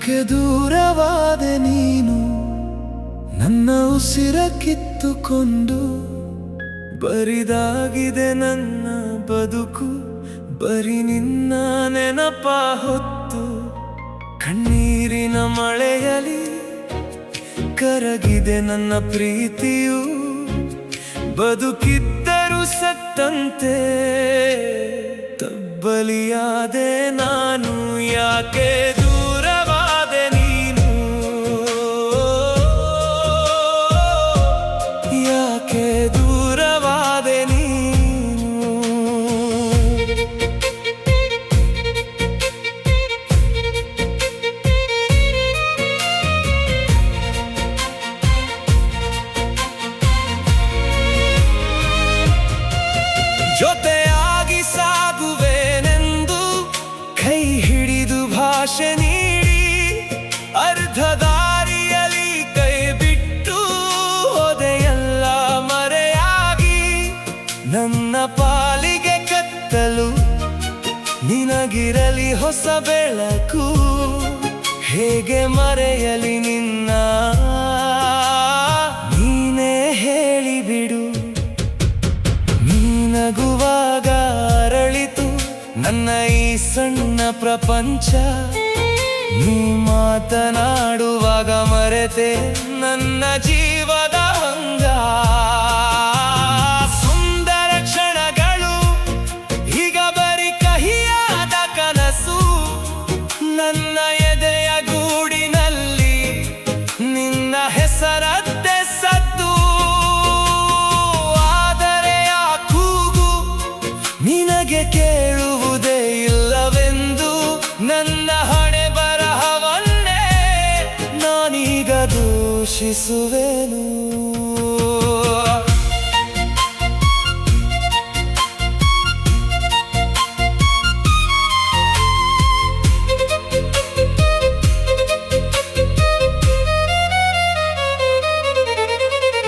ಯಾಕೆ ದೂರವಾದೆ ನೀನು ನನ್ನ ಉಸಿರ ಕಿತ್ತುಕೊಂಡು ಬರಿದಾಗಿದೆ ನನ್ನ ಬದುಕು ಬರಿ ನಿನ್ನ ನೆನಪ ಹೊತ್ತು ಕಣ್ಣೀರಿನ ಮಳೆಯಲಿ ಕರಗಿದೆ ನನ್ನ ಪ್ರೀತಿಯು ಬದುಕಿದ್ದರೂ ಸತ್ತಂತೆ ತಬ್ಬಲಿಯಾದೆ ನಾನು ಯಾಕೆ ದೂರವಾದೆ ನೀನು ಯಾಕೆ ದೂರವಾದೆ ನೀನು ಜೊತೆಯಾಗಿ ಸಾಗುವೆನೆಂದು ಕೈ ಹಿಡಿದು ಭಾಷೆ ನೀಡಿ ಅರ್ಧ ದಾರಿಯಲ್ಲಿ ಕೈ ಬಿಟ್ಟು ಹೋದೆಯಲ್ಲ ಮರೆಯಾಗಿ ನನ್ನ ಪಾಲಿಗೆ ಕತ್ತಲು ನಿನಗಿರಲಿ ಹೊಸ ಬೆಳಕು ಹೇಗೆ ಮರೆಯಲಿ ನಿನ್ನ ನೀನೇ ಹೇಳಿಬಿಡು ನಗುವಾಗ ಅರಳಿತು ನನ್ನ ಈ ಸಣ್ಣ ಪ್ರಪಂಚ ನೀ ಮಾತನಾಡುವಾಗ ಮರೆತೆ ನನ್ನ ಜೀವದ ಹಂಗ ಸುಂದರ ಕ್ಷಣಗಳು ಈಗ ಬರಿ ಕಹಿಯಾದ ಕನಸು ನನ್ನ ಎದೆಯ ಗೂಡಿನಲ್ಲಿ ನಿನ್ನ ಹೆಸರದ್ದೇ ಸದ್ದು ನಿನಗೆ ಕೇಳುವುದೇ ಇಲ್ಲವೆಂದು ನನ್ನ ಹಣೆ ಬರಹವನ್ನೇ ನಾನೀಗ ದೂಷಿಸುವೆನು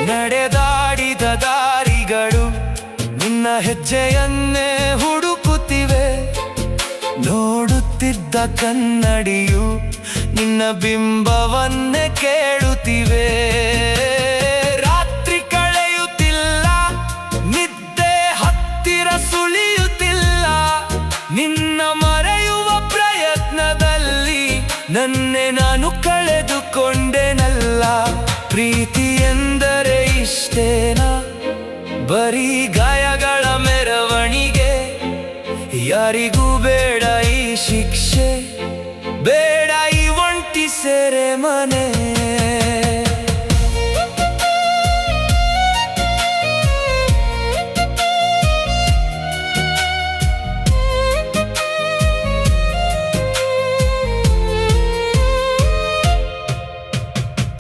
ನಡೆದಾಡಿದ ದಾರಿಗಳು ನಿನ್ನ ಹೆಜ್ಜೆಯನ್ನೇ ಹುಡುಕುತ್ತಿವೆ ನೋಡುತ್ತಿದ್ದ ಕನ್ನಡಿಯು ನಿನ್ನ ಬಿಂಬವನ್ನೇ ಕೇಳುತ್ತಿವೆ ರಾತ್ರಿ ಕಳೆಯುತ್ತಿಲ್ಲ ನಿದ್ದೆ ಹತ್ತಿರ ಸುಳಿಯುತ್ತಿಲ್ಲ ನಿನ್ನ ಮರೆಯುವ ಪ್ರಯತ್ನದಲ್ಲಿ ನನ್ನೇ ನಾನು ಕಳೆದುಕೊಂಡೆನಲ್ಲ ಪ್ರೀತಿ ಎಂದರೆ ಇಷ್ಟೇನಾ ಬರೀ ಗಾಯಗಳ ಮೆರವಣಿಗೆ ಯಾರಿಗೂ ಬೇಡ ಈ ಶಿಕ್ಷೆ ಬೇಡ ಈ ಒಂಟಿ ಸೆರೆ ಮನೆ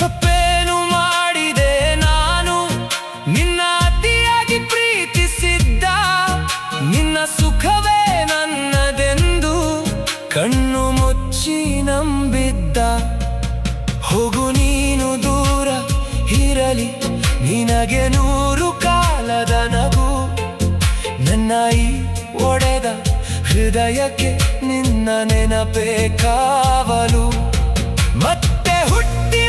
ತಪ್ಪೇನು ಮಾಡಿದೆ ನಾನು ನಿನ್ನ ನಿನ್ನ ಸುಖವೇ ನನ್ನದೆಂದು ಕಣ್ಣು ಮುಚ್ಚಿ ನಂಬಿದ್ದ ಹೋಗು ನೀನು ದೂರ ಇರಲಿ ನಿನಗೆ 100 ಕಾಲದ ನಗು ನನ್ನ ಈ ಒಡೆದ ಹೃದಯಕ್ಕೆ ನಿನ್ನ ನೆನಪೇ ಕಾವಲು ಮತ್ತೆ ಹುಟ್ಟಿ